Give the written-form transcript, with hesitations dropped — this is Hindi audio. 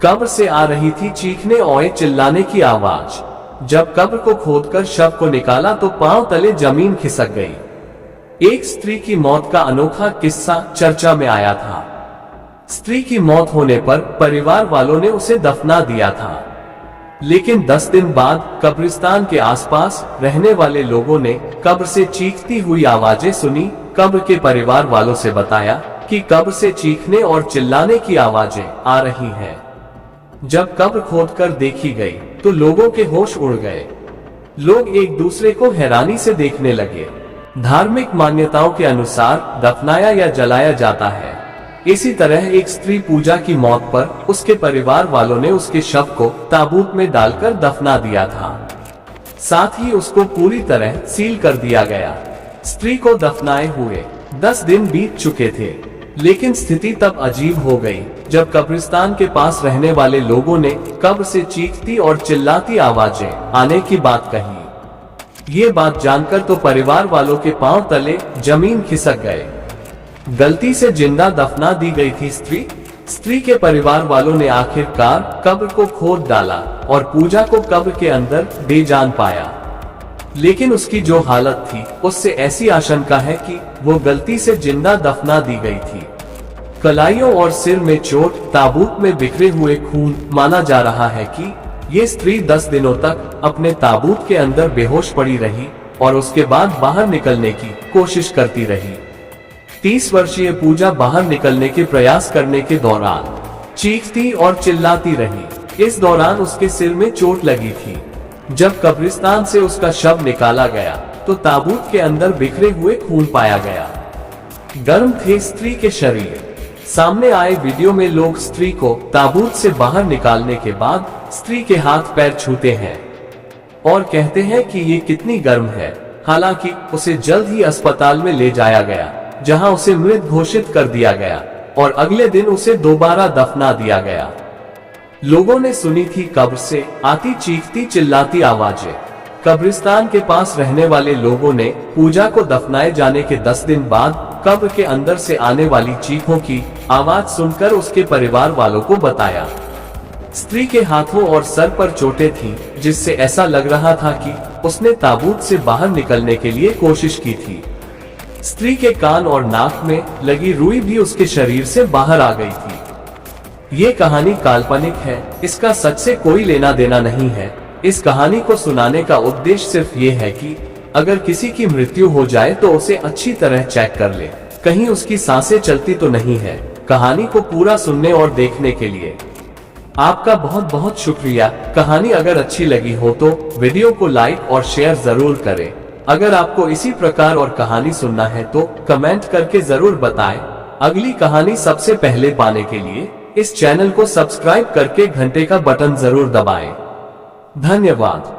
कब्र से आ रही थी चीखने और चिल्लाने की आवाज। जब कब्र को खोदकर शव को निकाला तो पांव तले जमीन खिसक गई। एक स्त्री की मौत का अनोखा किस्सा चर्चा में आया था। स्त्री की मौत होने पर परिवार वालों ने उसे दफना दिया था, लेकिन 10 दिन बाद कब्रिस्तान के आसपास रहने वाले लोगों ने कब्र से चीखती हुई आवाजें सुनी। कब्र के परिवार वालों से बताया कि कब्र से चीखने और चिल्लाने की आवाजें आ रही हैं। जब कब्र खोदकर देखी गई तो लोगों के होश उड़ गए। लोग एक दूसरे को हैरानी से देखने लगे। धार्मिक मान्यताओं के अनुसार दफनाया या जलाया जाता है। इसी तरह एक स्त्री पूजा की मौत पर उसके परिवार वालों ने उसके शव को ताबूत में डालकर दफना दिया था। साथ ही उसको पूरी तरह सील कर दिया गया। स्त्री को दफनाए हुए 10 दिन बीत चुके थे, लेकिन स्थिति तब अजीब हो गई जब कब्रिस्तान के पास रहने वाले लोगों ने कब्र से चीखती और चिल्लाती आवाजें आने की बात कही। ये बात जानकर तो परिवार वालों के पांव तले जमीन खिसक गए। गलती से जिंदा दफना दी गई थी स्त्री के परिवार वालों ने आखिरकार कब्र को खोद डाला और पूजा को कब्र के अंदर बेजान पाया। लेकिन उसकी जो हालत थी उससे ऐसी आशंका है कि वो गलती से जिंदा दफना दी गई थी। कलाइयों और सिर में चोट, ताबूत में बिखरे हुए खून। माना जा रहा है कि ये स्त्री 10 दिनों तक अपने ताबूत के अंदर बेहोश पड़ी रही और उसके बाद बाहर निकलने की कोशिश करती रही। 30 वर्षीय पूजा बाहर निकलने के प्रयास करने के दौरान चीखती और चिल्लाती रही। इस दौरान उसके सिर में चोट लगी थी। जब कब्रिस्तान से उसका शव निकाला गया तो ताबूत के अंदर बिखरे हुए खून पाया गया। गर्म थे स्त्री के शरीर। सामने आए वीडियो में लोग स्त्री को ताबूत से बाहर निकालने के बाद स्त्री के हाथ पैर छूते हैं और कहते हैं कि ये कितनी गर्म है। हालांकि उसे जल्द ही अस्पताल में ले जाया गया, जहां उसे मृत घोषित कर दिया गया और अगले दिन उसे दोबारा दफना दिया गया। लोगों ने सुनी थी कब्र से आती चीखती चिल्लाती आवाजें। कब्रिस्तान के पास रहने वाले लोगों ने पूजा को दफनाए जाने के 10 दिन बाद कब्र के अंदर से आने वाली चीखों की आवाज सुनकर उसके परिवार वालों को बताया। स्त्री के हाथों और सर पर चोटें थीं, जिससे ऐसा लग रहा था कि उसने ताबूत से बाहर निकलने के लिए कोशिश की थी। स्त्री के कान और नाक में लगी रुई भी उसके शरीर से बाहर आ गई थी। ये कहानी काल्पनिक है, इसका सच से कोई लेना देना नहीं है। इस कहानी को सुनाने का उद्देश्य सिर्फ ये है कि अगर किसी की मृत्यु हो जाए तो उसे अच्छी तरह चेक कर ले, कहीं उसकी सांसें चलती तो नहीं है। कहानी को पूरा सुनने और देखने के लिए आपका बहुत बहुत शुक्रिया। कहानी अगर अच्छी लगी हो तो वीडियो को लाइक और शेयर जरूर करें। अगर आपको इसी प्रकार और कहानी सुनना है तो कमेंट करके जरूर बताएं। अगली कहानी सबसे पहले पाने के लिए इस चैनल को सब्सक्राइब करके घंटे का बटन जरूर दबाएं। धन्यवाद।